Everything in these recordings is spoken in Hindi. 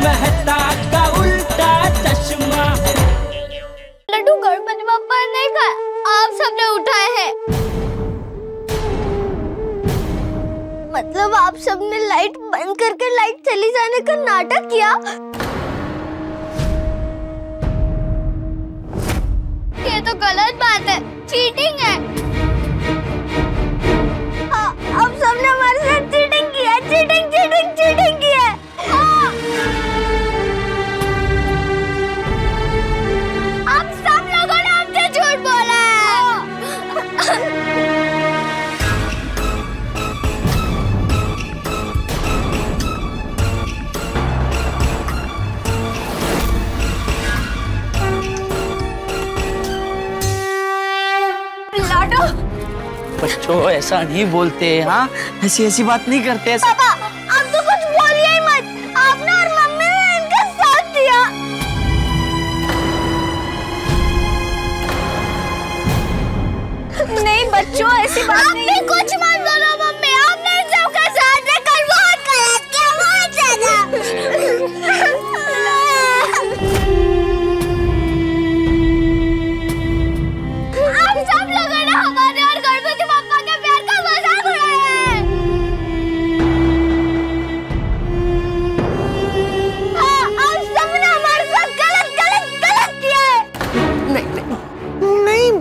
मेहता का उल्टा चश्मा। लड्डू गणपति बप्पा ने नहीं खाया, आप सबने उठाए हैं। मतलब आप सबने लाइट बंद करके लाइट चली जाने का नाटक किया। ये तो गलत बात है, चीटिंग है। आप सबने हमारे साथ चीटिंग की है, चीटिंग की है। आप सब लोगों ने हमसे झूठ बोला है। बच्चों ऐसा नहीं बोलते, हाँ ऐसी बात नहीं करते। पापा आप तो कुछ बोलिए ही मत, आपने और मम्मी ने इनका साथ दिया। नहीं बच्चों ऐसी बात नहीं। आपने कुछ मत बोलो मम्मी, आपने इन सबका साथ देकर बहुत गलत किया, बहुत ज्यादा। आप सब लोगों ने हमारे और गणपति बप्पा के प्यार का मजाक उड़ाया है। हाँ, आप सबने हमारे साथ गलत किया है। नहीं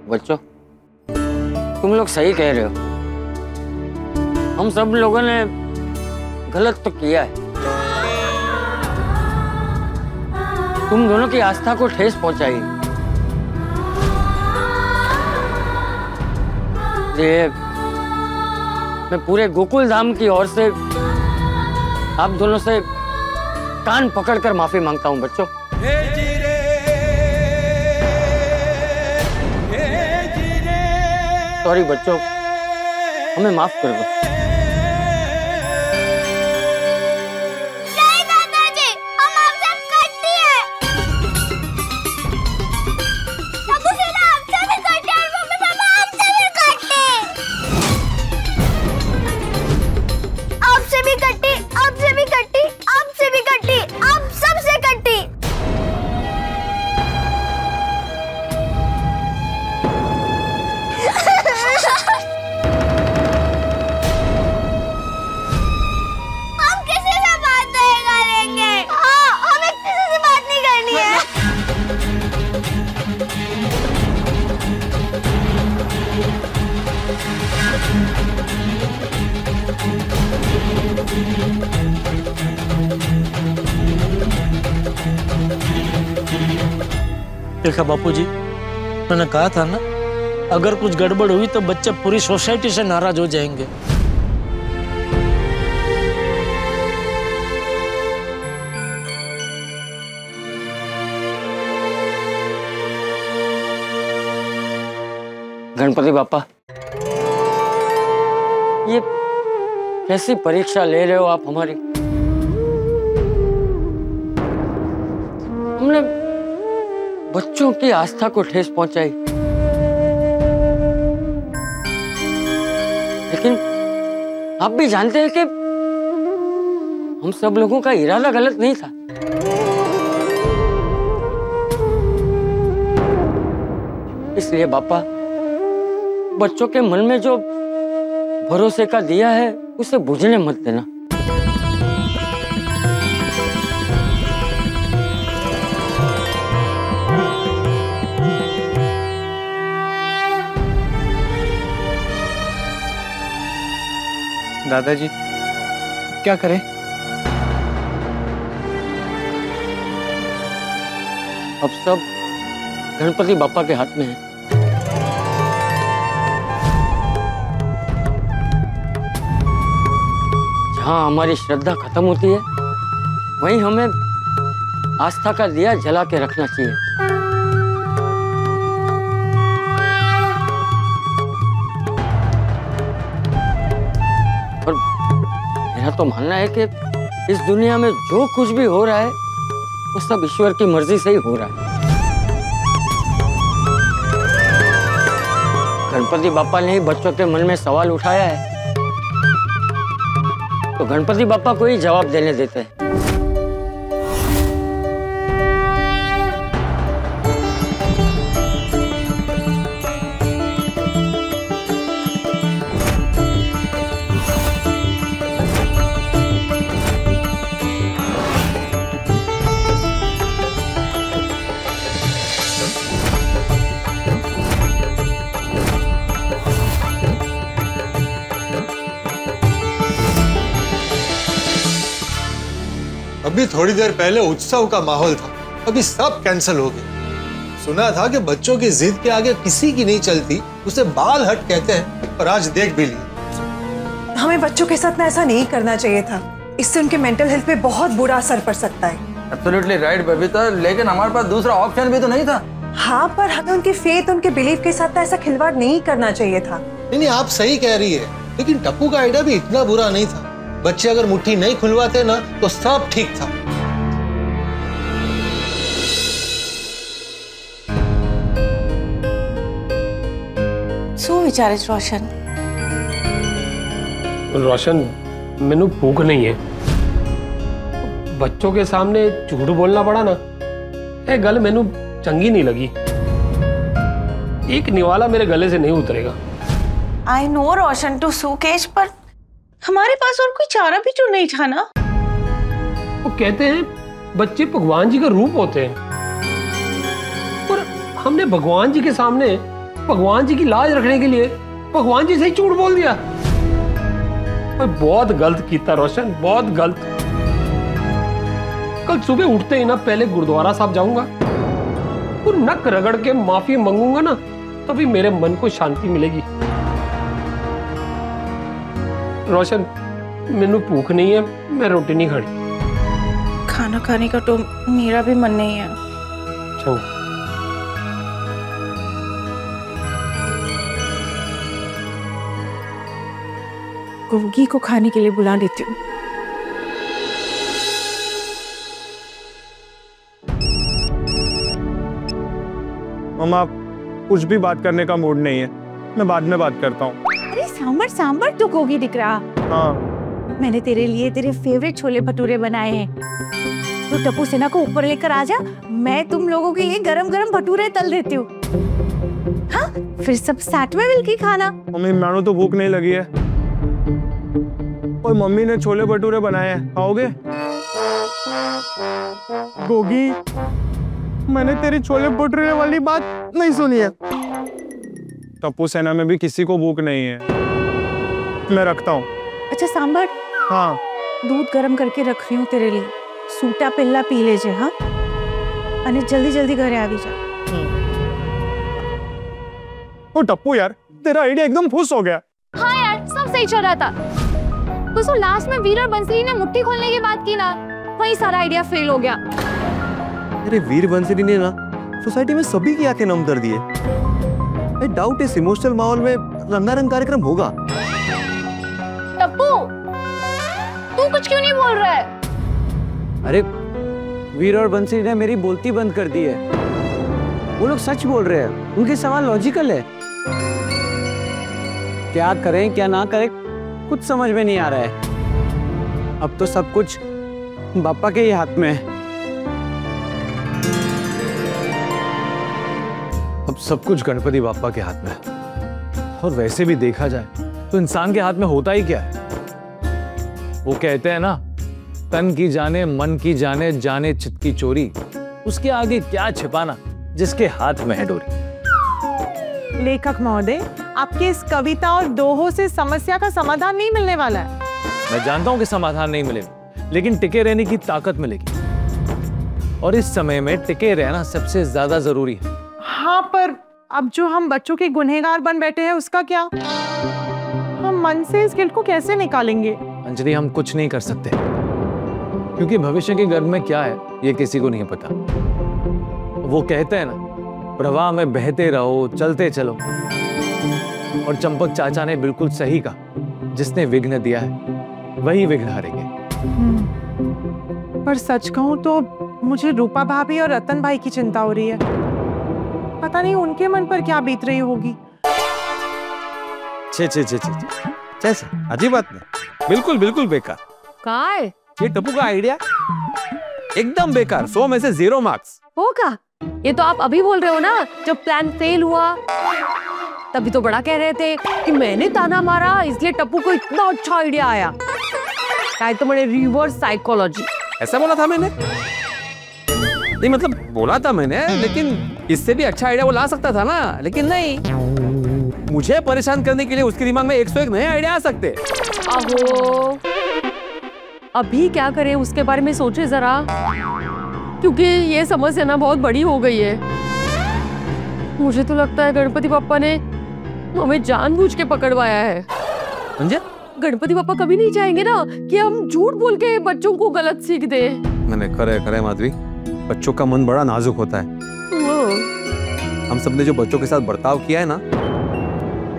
बच्चों तुम लोग सही कह रहे हो, हम सब लोगों ने गलत तो किया है। तुम दोनों की आस्था को ठेस पहुंचाई। ये मैं पूरे गोकुल धाम की ओर से आप दोनों से कान पकड़कर माफी मांगता हूं बच्चों। सॉरी बच्चों, हमें माफ कर दो। देखा बापूजी, मैंने कहा था ना, अगर कुछ गड़बड़ हुई तो बच्चे पूरी सोसाइटी से नाराज हो जाएंगे। गणपति बापा, ये कैसी परीक्षा ले रहे हो आप हमारी? हमने बच्चों की आस्था को ठेस पहुंचाई, लेकिन आप भी जानते हैं कि हम सब लोगों का इरादा गलत नहीं था। इसलिए बापा, बच्चों के मन में जो भरोसे का दिया है उसे बुझने मत देना। दादाजी क्या करें? अब सब गणपति बापा के हाथ में है। जहां हमारी श्रद्धा खत्म होती है, वहीं हमें आस्था का दिया जला के रखना चाहिए। और मेरा तो मानना है कि इस दुनिया में जो कुछ भी हो रहा है वो सब ईश्वर की मर्जी से ही हो रहा है। गणपति बापा ने ही बच्चों के मन में सवाल उठाया है, तो गणपति बापा को ही जवाब देने देते हैं। अभी थोड़ी देर पहले उत्सव का माहौल था, अभी सब कैंसिल हो गया। सुना था कि बच्चों की जिद के आगे किसी की नहीं चलती, उसे बाल हट कहते हैं, और आज देख भी लिया। हमें बच्चों के साथ में ऐसा नहीं करना चाहिए था, इससे उनके मेंटल हेल्थ पे बहुत बुरा असर पड़ सकता है। एब्सोल्युटली राइट बबीता, लेकिन हमारे पास दूसरा ऑप्शन भी तो नहीं था। हाँ, पर हमें उनके फेथ, उनके बिलीफ के साथ ऐसा खिलवाड़ नहीं करना चाहिए था। नहीं, आप सही कह रही है, लेकिन टप्पू का आइडिया भी इतना बुरा नहीं था। बच्चे अगर मुट्ठी नहीं खुलवाते ना तो सब ठीक था। શું વિચારે છે રોશન? रोशन, मैनू भूख नहीं है। बच्चों के सामने झूठ बोलना पड़ा ना, ये गल मैनू चंगी नहीं लगी। एक निवाला मेरे गले से नहीं उतरेगा। I know Roshan to Sukesh, पर हमारे पास और कोई चारा भी तो नहीं था ना। वो कहते हैं बच्चे भगवान जी का रूप होते हैं, पर हमने भगवान जी के सामने भगवान जी की लाज रखने के लिए भगवान जी से ही झूठ बोल दिया। बहुत गलत किया रोशन, बहुत गलत। कल सुबह उठते ही ना पहले गुरुद्वारा साहब जाऊंगा और नक रगड़ के माफी मांगूंगा ना, तभी मेरे मन को शांति मिलेगी। रोशन, मैनू भूख नहीं है, मैं रोटी नहीं खानी। खाना खाने का तो मेरा भी मन नहीं है। चलो। गोगी को खाने के लिए बुला देती हूँ। मम्मा, कुछ भी बात करने का मूड नहीं है, मैं बाद में बात करता हूँ। अरे सांबर सांबर तो गोगी दिख रहा। हाँ, मैंने तेरे लिए तेरे फेवरेट छोले भटूरे बनाए हैं, तो टप्पू सेना को ऊपर लेकर आ जा, मैं तुम लोगों के लिए गरम गरम भटूरे तल देती हूँ। हाँ, फिर सब साथ में मिलकर खाना। मम्मी, मैंने तो भूख नहीं लगी है, और मम्मी ने छोले भटूरे बनाए हैं, आओगे? गोगी, मैंने तेरी छोले भटूरे वाली बात नहीं सुनी है। टप्पू सेना में भी किसी को भूख नहीं है, मैं रखता हूँ। अच्छा सांबर, हाँ, दूध गरम करके रख रही हूँ तेरे लिए, सूटा पिल्ला पी ले जे। हाँ, अने जल्दी जल्दी घरे आवी जा। ओ टप्पू यार, तेरा आइडिया एकदम फुस हो गया। हाँ यार, सब सही चल रहा था, बस वो लास्ट में वीर और बंसरी ने मुट्ठी खोलने की बात की ना, वही सारा आइडिया फेल हो गया। अरे वीर बंसरी ने ना सोसाइटी में सभी की आंखें नम कर दिए। आई डाउट इस इमोशनल माहौल में रंगारंग कार्यक्रम होगा। टप्पू, तू कुछ क्यों नहीं बोल रहा है? अरे वीर और बंसरी ने मेरी बोलती बंद कर दी है, वो लोग सच बोल रहे हैं, उनके सवाल लॉजिकल है। क्या करें क्या ना करें कुछ समझ में नहीं आ रहा है। अब तो सब कुछ बापा के ही हाथ में है। अब सब कुछ गणपति बापा के हाथ में है। और वैसे भी देखा जाए तो इंसान के हाथ में होता ही क्या है। वो कहते हैं ना, तन की जाने मन की जाने, जाने चित की चोरी, उसके आगे क्या छिपाना जिसके हाथ में है डोरी। लेखक महोदय, आपके इस कविता और दोहों से समस्या का समाधान नहीं मिलने वाला है। मैं जानता हूं कि समाधान नहीं मिलेगा, लेकिन टिके रहने की ताकत मिलेगी, और इस समय में टिके रहना सबसे ज्यादा जरूरी है। हाँ, पर अब जो हम बच्चों के गुनहगार बन बैठे हैं उसका क्या? हम मन से इस गिल्ट को कैसे निकालेंगे? अंजलि, हम कुछ नहीं कर सकते, क्योंकि भविष्य के गर्भ में क्या है ये किसी को नहीं पता। वो कहते हैं ना, प्रवाह में बहते रहो, चलते चलो। और चंपक चाचा ने बिल्कुल सही कहा, जिसने विघ्न दिया है वही विघ्न हारेंगे। पर सच कहूं तो मुझे रूपा भाभी और रतन भाई की चिंता हो रही है। पता नहीं उनके मन पर क्या बीत रही होगी। छे छे छे छे छे, अजीब बात नहीं, बिल्कुल बिल्कुल बेकार। कहाँ है? ये टप्पू का आइडिया एकदम बेकार, 100 में से 0 मार्क्स। होगा, ये तो आप अभी बोल रहे हो ना, जब प्लान फेल हुआ तभी तो बड़ा कह रहे थे कि मैंने ताना मारा इसलिए टप्पू को इतना अच्छा आइडिया आया। शायद तो मैंने रिवर्स साइकोलॉजी। ऐसा बोला था मैंने? नहीं मतलब बोला था मैंने, लेकिन इससे भी अच्छा आइडिया वो ला सकता था ना, लेकिन नहीं, मुझे परेशान करने के लिए उसके दिमाग में 101 नए आइडिया आ सकते। आहो, अभी क्या करें उसके बारे में सोचे जरा, क्योंकि ये समस्या ना बहुत बड़ी हो गई है। मुझे तो लगता है गणपति पापा ने हमें जानबूझ के पकड़वाया है। समझे? गणपति पापा कभी नहीं चाहेंगे ना कि हम झूठ बोल के बच्चों को गलत सीख दें। मैंने करे माधवी, बच्चों का मन बड़ा नाजुक होता है। हम सबने जो बच्चों के साथ बर्ताव किया है ना,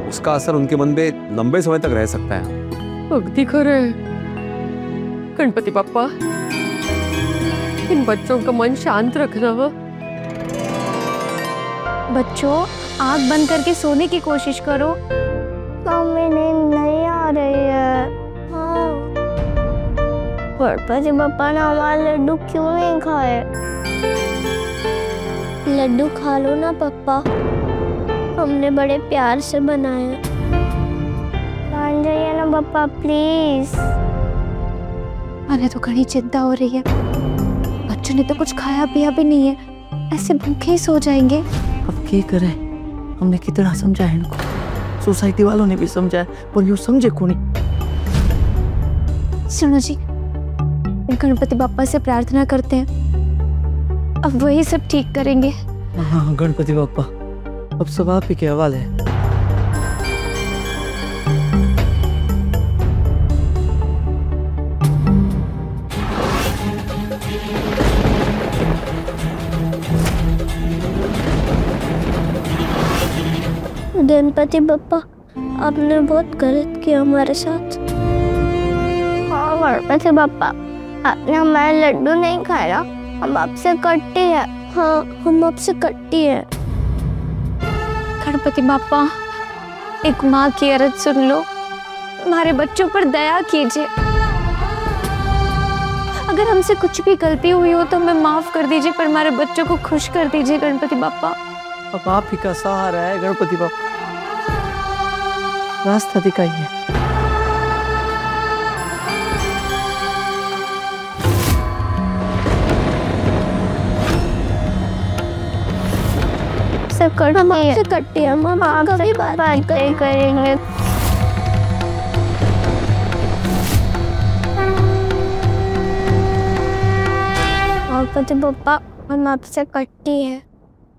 उसका असर उनके मन में लंबे समय तक रह सकता है। अगदी खरे गणपति पापा, इन बच्चों का मन शांत रखना। बच्चों, आँख बंद करके सोने की कोशिश करो। मम्मी नींद नहीं आ रही है। हाँ। गणपति पापा ने हमारा लड्डू क्यों नहीं खाए? लड्डू खा लो ना पापा, हमने बड़े प्यार से बनाए। मान जाइए ना पापा प्लीज। मैंने तो घनी चिंता हो रही है, बच्चों ने तो कुछ खाया पिया भी नहीं है, ऐसे भूखे ही सो जाएंगे। अब क्या करें? हमने कितना समझाया इनको, सोसाइटी वालों ने भी समझाया, पर यूं समझे को नहीं। सुनो जी, गणपति बाप्पा से प्रार्थना करते हैं, अब वही सब ठीक करेंगे। हाँ गणपति बाप्पा, अब सब आप ही के हवाले है। गणपति बप्पा, आपने बहुत गलत किया हमारे साथ। हाँ गणपति बप्पा, आपने हमारा लड्डू नहीं खाया, हम आपसे कट्टी है। हाँ, हम आपसे कट्टी है। गणपति बाप्पा, एक माँ की अर्ज सुन लो, हमारे बच्चों पर दया कीजिए। अगर हमसे कुछ भी गलती हुई हो तो हमें माफ कर दीजिए, पर हमारे बच्चों को खुश कर दीजिए गणपति बाप्पा। अब आप ही का सहारा है गणपति बाप्पा, रास्ता दिखाइए। सब कट्टी है मम्मा, कभी बात करेंगे। गणपति बप्पा, हम आपसे कट्टी है।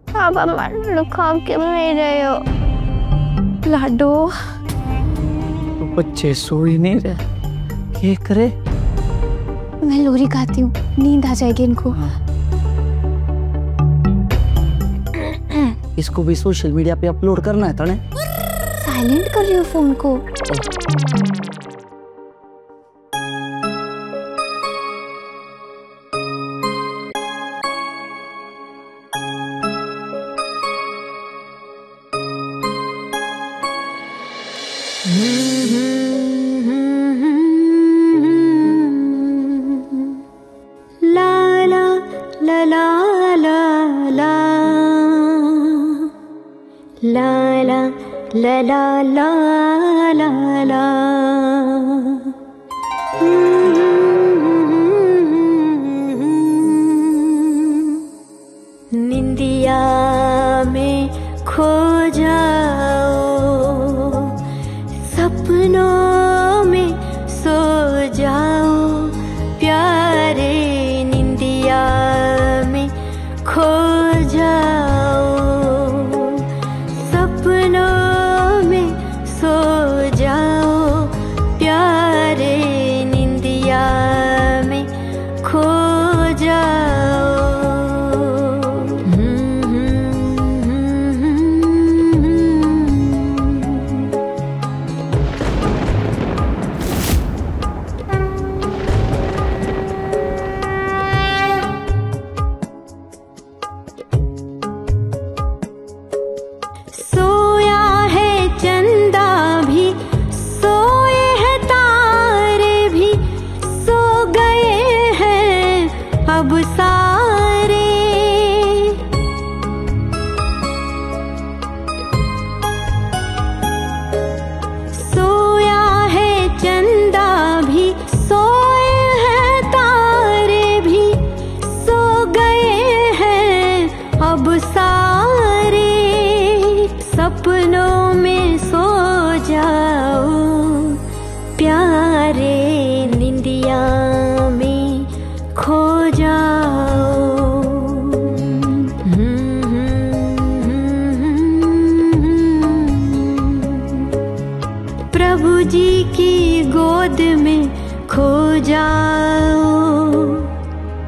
आप हमारा लड्डू खा क्यों नहीं रहे हो? लाडो, तो बच्चे सो ही नहीं रहे, क्या करे? मैं लोरी गाती हूँ, नींद आ जाएगी इनको। इसको भी सोशल मीडिया पे अपलोड करना है तने। साइलेंट कर रही हो फोन को। La la la la la निंदिया में खो जाओ, सपनों में सो जाओ प्यारे, निंदिया में खो जाओ, सपनों सो जाओ प्यारे, निंदिया में खो जाओ। सपनों में सो जाओ प्यारे, निंदिया में खो जाओ। प्रभु जी की गोद में खो जाओ,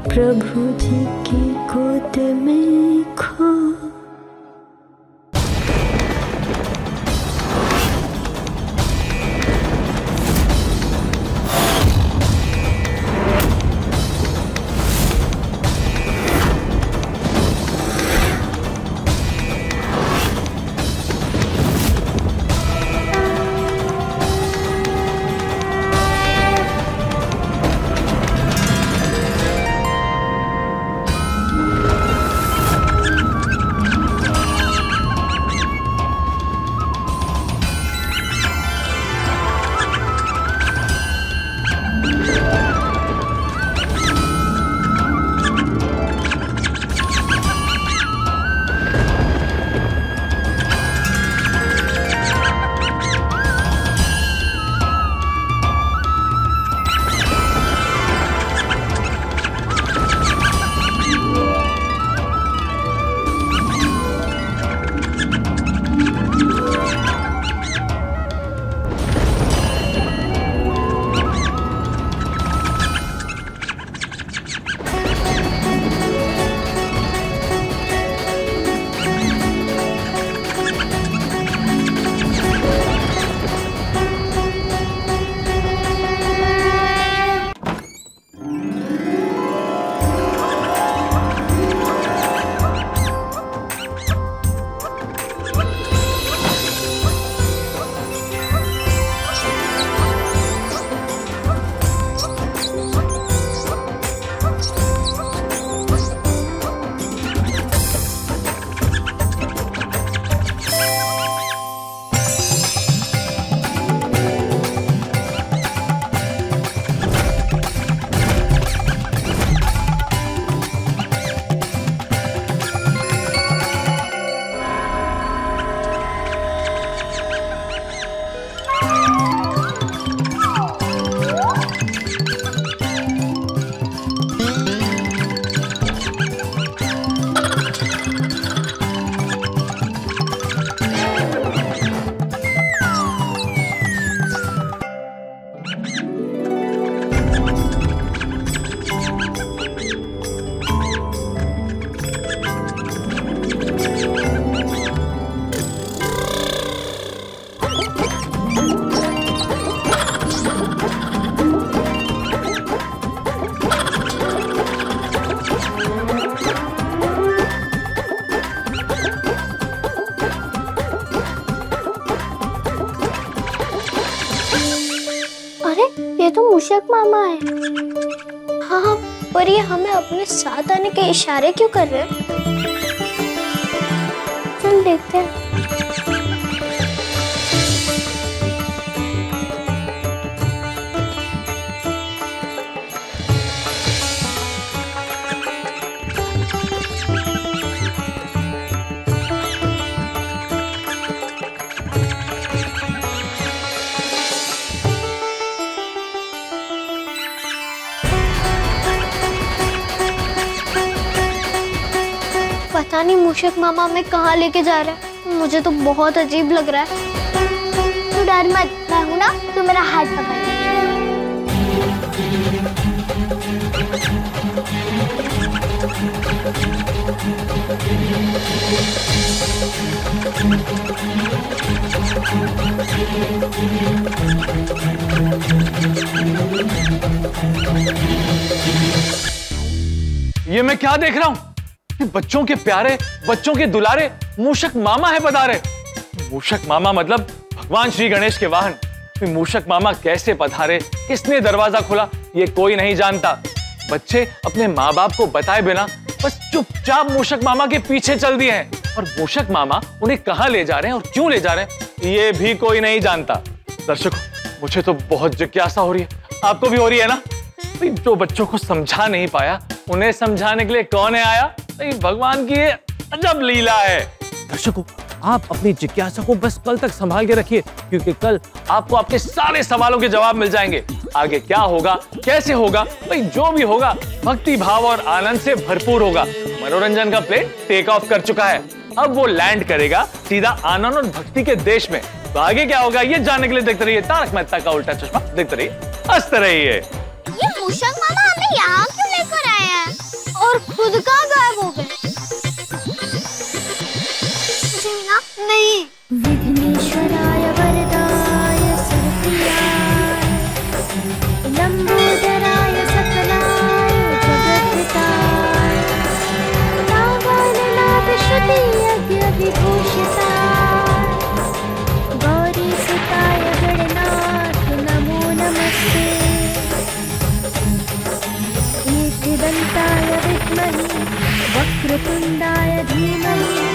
प्रभु जी की गोद में खो। ये तो मूषक मामा है। हाँ, पर ये हमें अपने साथ आने के इशारे क्यों कर रहे हैं? चल देखते हैं। पता नहीं मूषक मामा हमें कहाँ लेके जा रहा है, मुझे तो बहुत अजीब लग रहा है। तू डर मत, मैं हूं ना, तू मेरा हाथ पकड़। ये मैं क्या देख रहा हूं? बच्चों के प्यारे, बच्चों के दुलारे मूषक मामा है पधारे। मूषक मामा मतलब भगवान श्री गणेश के वाहन। मूषक मामा कैसे पधारे, किसने दरवाजा खोला, ये कोई नहीं जानता। बच्चे अपने माँ बाप को बताए बिना बस चुपचाप मूषक मामा के पीछे चल दिए हैं, और मूषक मामा उन्हें कहाँ ले जा रहे हैं और क्यों ले जा रहे हैं, ये भी कोई नहीं जानता। दर्शकों, मुझे तो बहुत जिज्ञासा हो रही है, आपको भी हो रही है ना? जो बच्चों को समझा नहीं पाया, उन्हें समझाने के लिए कौन है आया? भगवान की ये अजब लीला है। दर्शकों, आप अपनी जिज्ञासा को बस कल तक संभाल के रखिए, क्योंकि कल आपको आपके सारे सवालों के जवाब मिल जाएंगे। आगे क्या होगा, कैसे होगा, भाई जो भी होगा भक्ति भाव और आनंद से भरपूर होगा। मनोरंजन का प्लेन टेक ऑफ कर चुका है, अब वो लैंड करेगा सीधा आनंद और भक्ति के देश में। तो आगे क्या होगा ये जानने के लिए देखते रहिए तारक मेहता का उल्टा चश्मा, देखते रहिए, हंसते रहिए। ये मूषक मामा हमें यहाँ क्यों लेकर आए हैं और खुद कहाँ गायब हो गए? नहीं। विघ्नेश्वराय वरदाय सर्वप्रियाय लंबोदराय सकलाय जगद्धिताय नागाननाद श्रुति यज्ञ विभूषिताय गौरीसुताय गणनाथ नमो नमस्ते एकदन्ताय विद्महे वक्रतुण्डाय धीमहि